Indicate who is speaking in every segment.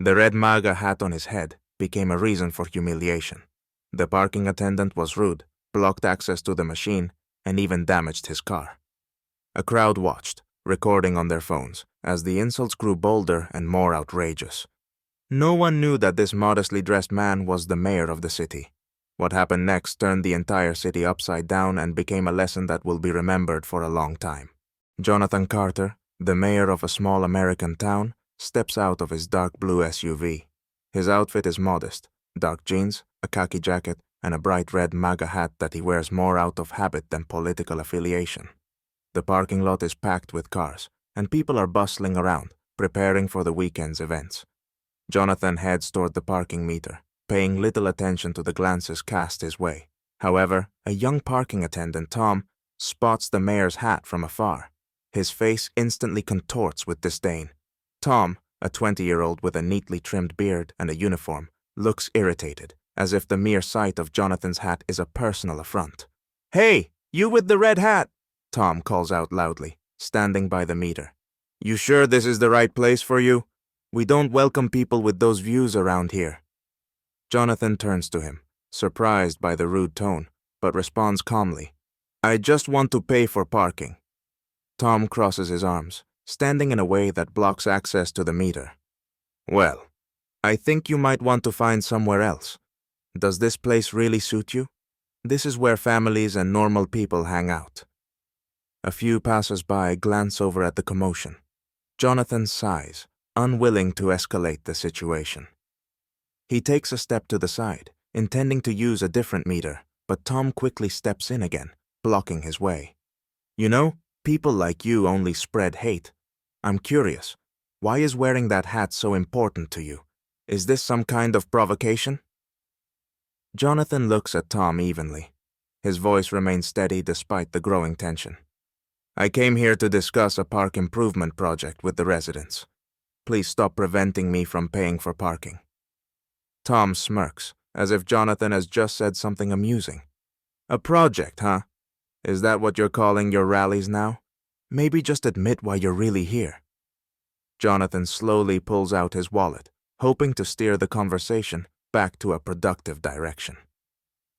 Speaker 1: The red MAGA hat on his head became a reason for humiliation. The parking attendant was rude, blocked access to the machine, and even damaged his car. A crowd watched, recording on their phones, as the insults grew bolder and more outrageous. No one knew that this modestly dressed man was the mayor of the city. What happened next turned the entire city upside down and became a lesson that will be remembered for a long time. Jonathan Carter, the mayor of a small American town, steps out of his dark blue SUV. His outfit is modest: dark jeans, a khaki jacket, and a bright red MAGA hat that he wears more out of habit than political affiliation. The parking lot is packed with cars, and people are bustling around, preparing for the weekend's events. Jonathan heads toward the parking meter, paying little attention to the glances cast his way. However, a young parking attendant, Tom, spots the mayor's hat from afar. His face instantly contorts with disdain. Tom, a 20-year-old with a neatly trimmed beard and a uniform, looks irritated, as if the mere sight of Jonathan's hat is a personal affront. "Hey, you with the red hat!" Tom calls out loudly, standing by the meter. "You sure this is the right place for you? We don't welcome people with those views around here." Jonathan turns to him, surprised by the rude tone, but responds calmly, "I just want to pay for parking." Tom crosses his arms, standing in a way that blocks access to the meter. "Well, I think you might want to find somewhere else. Does this place really suit you? This is where families and normal people hang out." A few passers-by glance over at the commotion. Jonathan sighs, unwilling to escalate the situation. He takes a step to the side, intending to use a different meter, but Tom quickly steps in again, blocking his way. "You know, people like you only spread hate. I'm curious, why is wearing that hat so important to you? Is this some kind of provocation?" Jonathan looks at Tom evenly. His voice remains steady despite the growing tension. "I came here to discuss a park improvement project with the residents. Please stop preventing me from paying for parking." Tom smirks, as if Jonathan has just said something amusing. "A project, huh? Is that what you're calling your rallies now? Maybe just admit why you're really here." Jonathan slowly pulls out his wallet, hoping to steer the conversation back to a productive direction.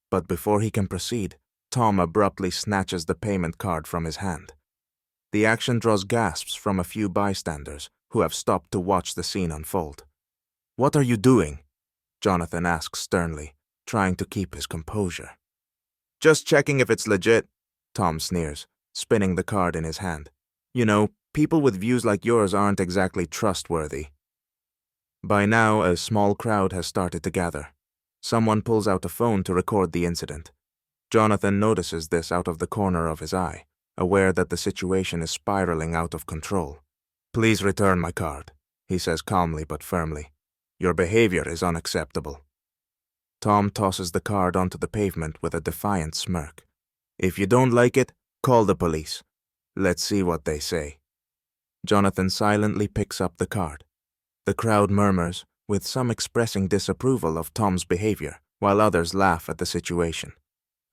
Speaker 1: But before he can proceed, Tom abruptly snatches the payment card from his hand. The action draws gasps from a few bystanders who have stopped to watch the scene unfold. "What are you doing?" Jonathan asks sternly, trying to keep his composure. "Just checking if it's legit," Tom sneers, spinning the card in his hand. "You know, people with views like yours aren't exactly trustworthy." By now, a small crowd has started to gather. Someone pulls out a phone to record the incident. Jonathan notices this out of the corner of his eye, aware that the situation is spiraling out of control. "Please return my card," he says calmly but firmly. "Your behavior is unacceptable." Tom tosses the card onto the pavement with a defiant smirk. "If you don't like it, call the police. Let's see what they say." Jonathan silently picks up the card. The crowd murmurs, with some expressing disapproval of Tom's behavior, while others laugh at the situation.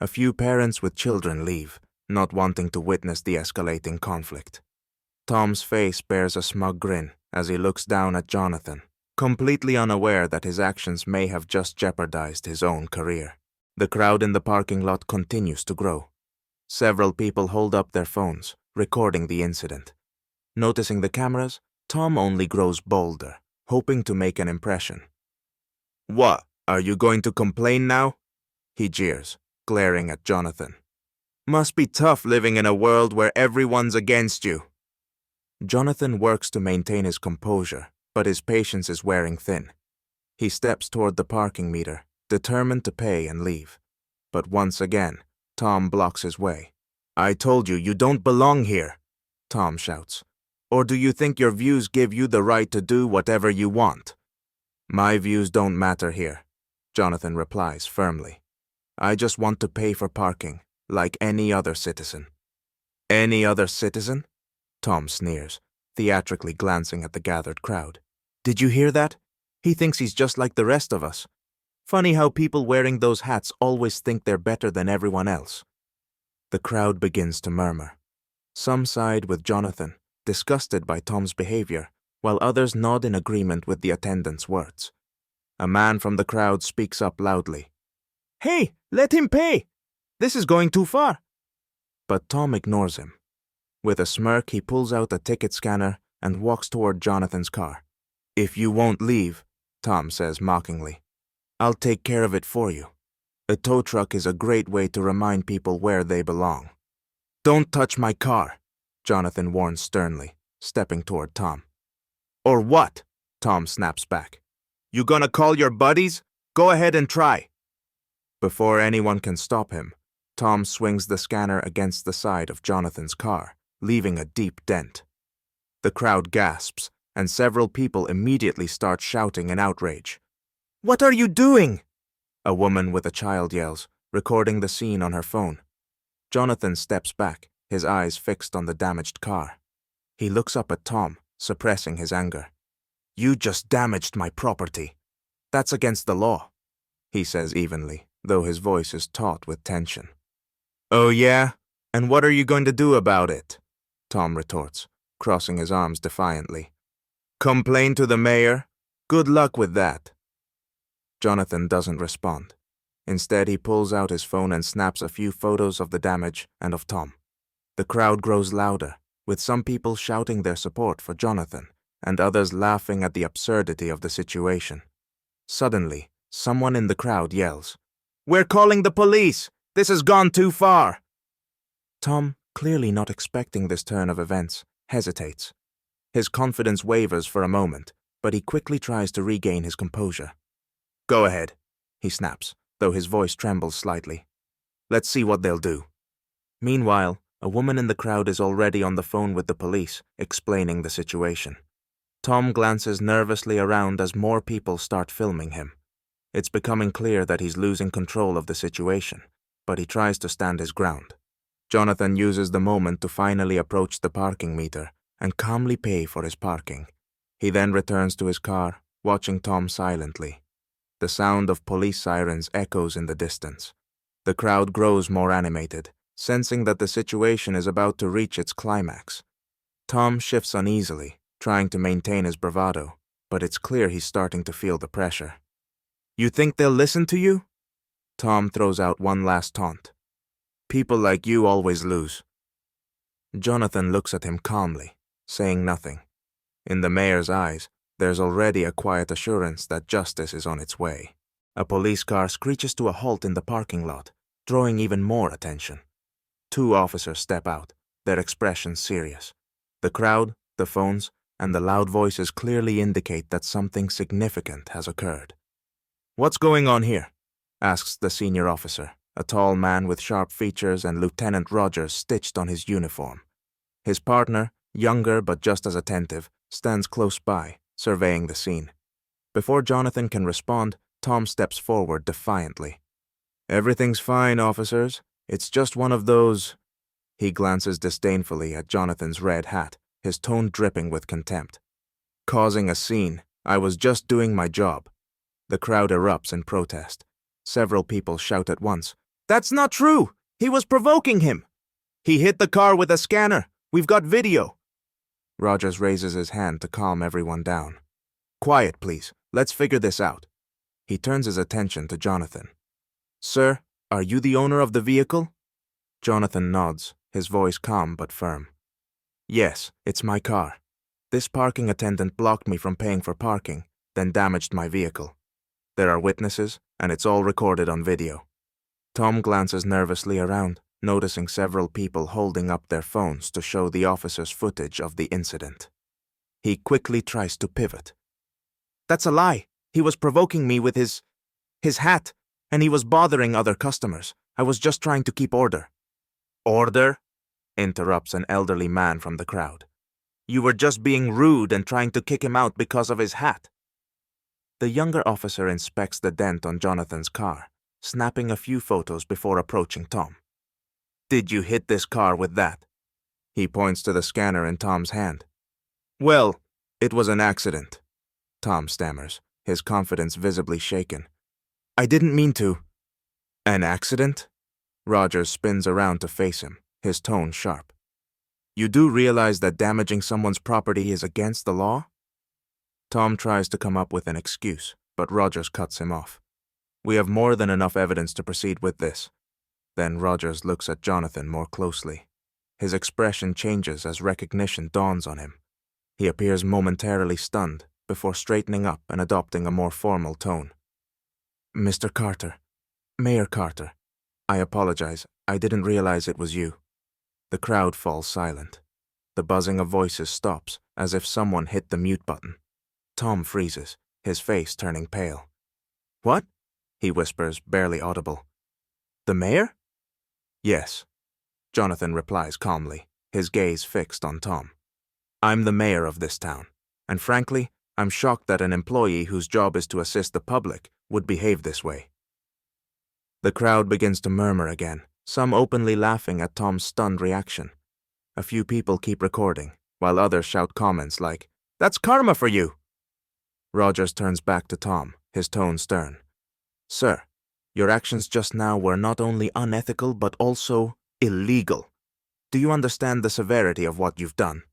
Speaker 1: A few parents with children leave, not wanting to witness the escalating conflict. Tom's face bears a smug grin as he looks down at Jonathan, completely unaware that his actions may have just jeopardized his own career. The crowd in the parking lot continues to grow. Several people hold up their phones, recording the incident. Noticing the cameras, Tom only grows bolder, hoping to make an impression. "What, are you going to complain now?" he jeers, glaring at Jonathan. "Must be tough living in a world where everyone's against you." Jonathan works to maintain his composure, but his patience is wearing thin. He steps toward the parking meter, determined to pay and leave. But once again, Tom blocks his way. "I told you, you don't belong here," Tom shouts. "Or do you think your views give you the right to do whatever you want?" "My views don't matter here," Jonathan replies firmly. "I just want to pay for parking, like any other citizen." "Any other citizen?" Tom sneers, theatrically glancing at the gathered crowd. "Did you hear that? He thinks he's just like the rest of us. Funny how people wearing those hats always think they're better than everyone else." The crowd begins to murmur. Some side with Jonathan, disgusted by Tom's behavior, while others nod in agreement with the attendant's words. A man from the crowd speaks up loudly. "Hey, let him pay! This is going too far." But Tom ignores him. With a smirk, he pulls out a ticket scanner and walks toward Jonathan's car. "If you won't leave," Tom says mockingly, "I'll take care of it for you. A tow truck is a great way to remind people where they belong." "Don't touch my car," Jonathan warns sternly, stepping toward Tom. "Or what?" Tom snaps back. "You gonna call your buddies? Go ahead and try." Before anyone can stop him, Tom swings the scanner against the side of Jonathan's car, leaving a deep dent. The crowd gasps, and several people immediately start shouting in outrage. "What are you doing?" A woman with a child yells, recording the scene on her phone. Jonathan steps back, his eyes fixed on the damaged car. He looks up at Tom, suppressing his anger. "You just damaged my property. That's against the law," he says evenly, though his voice is taut with tension. "Oh yeah? And what are you going to do about it?" Tom retorts, crossing his arms defiantly. "Complain to the mayor? Good luck with that." Jonathan doesn't respond. Instead, he pulls out his phone and snaps a few photos of the damage and of Tom. The crowd grows louder, with some people shouting their support for Jonathan and others laughing at the absurdity of the situation. Suddenly, someone in the crowd yells, "We're calling the police! This has gone too far!" Tom, clearly not expecting this turn of events, hesitates. His confidence wavers for a moment, but he quickly tries to regain his composure. "Go ahead," he snaps, though his voice trembles slightly. "Let's see what they'll do." Meanwhile, a woman in the crowd is already on the phone with the police, explaining the situation. Tom glances nervously around as more people start filming him. It's becoming clear that he's losing control of the situation, but he tries to stand his ground. Jonathan uses the moment to finally approach the parking meter and calmly pay for his parking. He then returns to his car, watching Tom silently. The sound of police sirens echoes in the distance. The crowd grows more animated, sensing that the situation is about to reach its climax. Tom shifts uneasily, trying to maintain his bravado, but it's clear he's starting to feel the pressure. "You think they'll listen to you?" Tom throws out one last taunt. "People like you always lose." Jonathan looks at him calmly, saying nothing. In the mayor's eyes, there's already a quiet assurance that justice is on its way. A police car screeches to a halt in the parking lot, drawing even more attention. 2 officers step out, their expressions serious. The crowd, the phones, and the loud voices clearly indicate that something significant has occurred. "What's going on here?" asks the senior officer, a tall man with sharp features and Lieutenant Rogers stitched on his uniform. His partner, younger but just as attentive, stands close by, surveying the scene. Before Jonathan can respond, Tom steps forward defiantly. "Everything's fine, officers. It's just one of those—" He glances disdainfully at Jonathan's red hat, his tone dripping with contempt. "Causing a scene. I was just doing my job." The crowd erupts in protest. Several people shout at once, "That's not true! He was provoking him! He hit the car with a scanner! We've got video!" Rogers raises his hand to calm everyone down. "Quiet, please. Let's figure this out." He turns his attention to Jonathan. "Sir, are you the owner of the vehicle?" Jonathan nods, his voice calm but firm. "Yes, it's my car. This parking attendant blocked me from paying for parking, then damaged my vehicle. There are witnesses, and it's all recorded on video." Tom glances nervously around, noticing several people holding up their phones to show the officers footage of the incident. He quickly tries to pivot. "That's a lie. He was provoking me with his hat, and he was bothering other customers. I was just trying to keep order." "Order?" interrupts an elderly man from the crowd. "You were just being rude and trying to kick him out because of his hat." The younger officer inspects the dent on Jonathan's car, snapping a few photos before approaching Tom. "Did you hit this car with that?" He points to the scanner in Tom's hand. "Well, it was an accident," Tom stammers, his confidence visibly shaken. "I didn't mean to." "An accident?" Rogers spins around to face him, his tone sharp. "You do realize that damaging someone's property is against the law?" Tom tries to come up with an excuse, but Rogers cuts him off. We have more than enough evidence to proceed with this. Then Rogers looks at Jonathan more closely. His expression changes as recognition dawns on him. He appears momentarily stunned before straightening up and adopting a more formal tone. Mr. Carter, Mayor Carter, I apologize. I didn't realize it was you. The crowd falls silent. The buzzing of voices stops, as if someone hit the mute button. Tom freezes, his face turning pale. What? He whispers, barely audible. The mayor? Yes, Jonathan replies calmly, his gaze fixed on Tom. I'm the mayor of this town, and frankly, I'm shocked that an employee whose job is to assist the public would behave this way. The crowd begins to murmur again, some openly laughing at Tom's stunned reaction. A few people keep recording, while others shout comments like, "That's karma for you!" Rogers turns back to Tom, his tone stern. Sir, your actions just now were not only unethical but also illegal. Do you understand the severity of what you've done?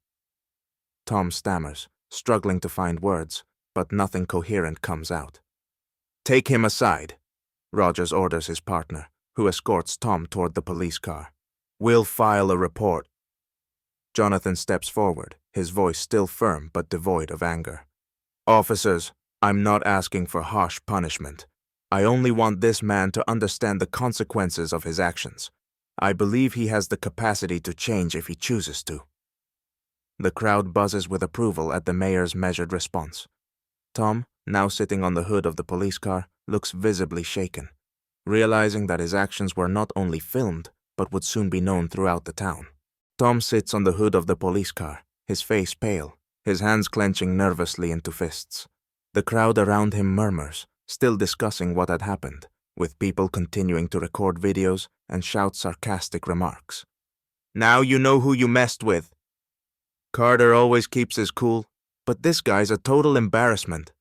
Speaker 1: Tom stammers, struggling to find words, but nothing coherent comes out. Take him aside, Rogers orders his partner, who escorts Tom toward the police car. We'll file a report. Jonathan steps forward, his voice still firm but devoid of anger. Officers, I'm not asking for harsh punishment. I only want this man to understand the consequences of his actions. I believe he has the capacity to change if he chooses to. The crowd buzzes with approval at the mayor's measured response. Tom, now sitting on the hood of the police car, looks visibly shaken, realizing that his actions were not only filmed, but would soon be known throughout the town. Tom sits on the hood of the police car, his face pale, his hands clenching nervously into fists. The crowd around him murmurs, still discussing what had happened, with people continuing to record videos and shout sarcastic remarks. Now you know who you messed with. Carter always keeps his cool, but this guy's a total embarrassment.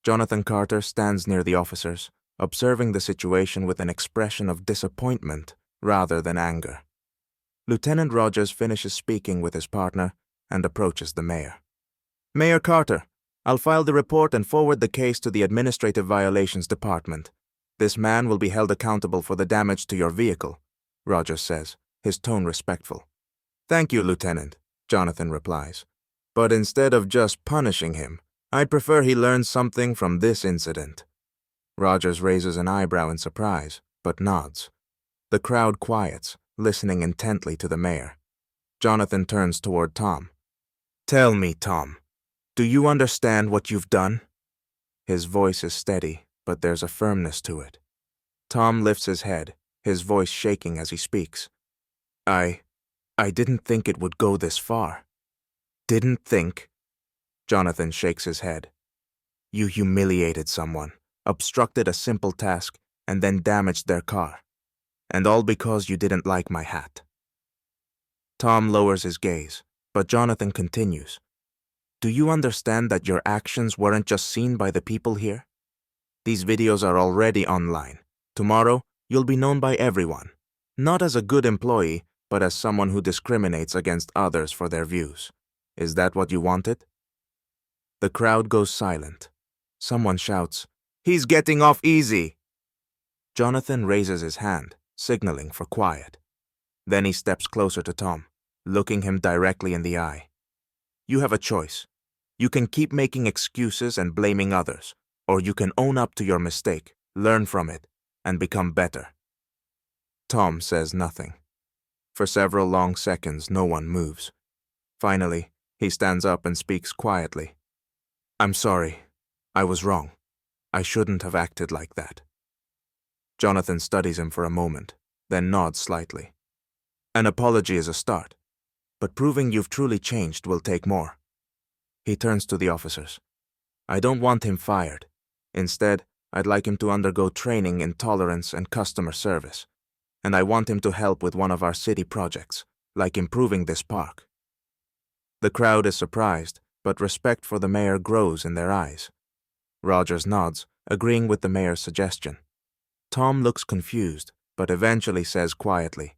Speaker 1: Jonathan Carter stands near the officers, observing the situation with an expression of disappointment rather than anger. Lieutenant Rogers finishes speaking with his partner and approaches the mayor. Mayor Carter, I'll file the report and forward the case to the Administrative Violations Department. This man will be held accountable for the damage to your vehicle, Rogers says, his tone respectful. Thank you, Lieutenant, Jonathan replies. But instead of just punishing him, I'd prefer he learns something from this incident. Rogers raises an eyebrow in surprise, but nods. The crowd quiets, listening intently to the mayor. Jonathan turns toward Tom. Tell me, Tom, do you understand what you've done? His voice is steady, but there's a firmness to it. Tom lifts his head, his voice shaking as he speaks. I didn't think it would go this far. Didn't think? Jonathan shakes his head. You humiliated someone, obstructed a simple task, and then damaged their car. And all because you didn't like my hat. Tom lowers his gaze, but Jonathan continues. Do you understand that your actions weren't just seen by the people here? These videos are already online. Tomorrow, you'll be known by everyone, not as a good employee, but as someone who discriminates against others for their views. Is that what you wanted? The crowd goes silent. Someone shouts, He's getting off easy! Jonathan raises his hand, signaling for quiet. Then he steps closer to Tom, looking him directly in the eye. You have a choice. You can keep making excuses and blaming others, or you can own up to your mistake, learn from it, and become better. Tom says nothing. For several long seconds, no one moves. Finally, he stands up and speaks quietly. I'm sorry. I was wrong. I shouldn't have acted like that. Jonathan studies him for a moment, then nods slightly. An apology is a start, but proving you've truly changed will take more. He turns to the officers. I don't want him fired. Instead, I'd like him to undergo training in tolerance and customer service. And I want him to help with one of our city projects, like improving this park. The crowd is surprised, but respect for the mayor grows in their eyes. Rogers nods, agreeing with the mayor's suggestion. Tom looks confused, but eventually says quietly,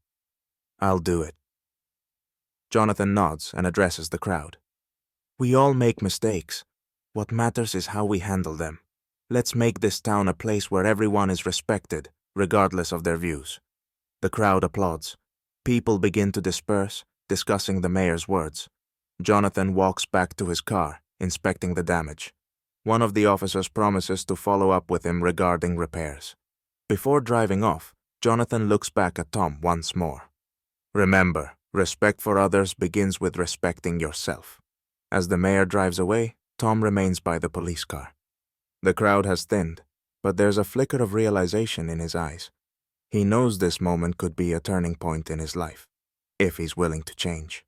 Speaker 1: I'll do it. Jonathan nods and addresses the crowd. We all make mistakes. What matters is how we handle them. Let's make this town a place where everyone is respected, regardless of their views. The crowd applauds. People begin to disperse, discussing the mayor's words. Jonathan walks back to his car, inspecting the damage. One of the officers promises to follow up with him regarding repairs. Before driving off, Jonathan looks back at Tom once more. Remember, respect for others begins with respecting yourself. As the mayor drives away, Tom remains by the police car. The crowd has thinned, but there's a flicker of realization in his eyes. He knows this moment could be a turning point in his life, if he's willing to change.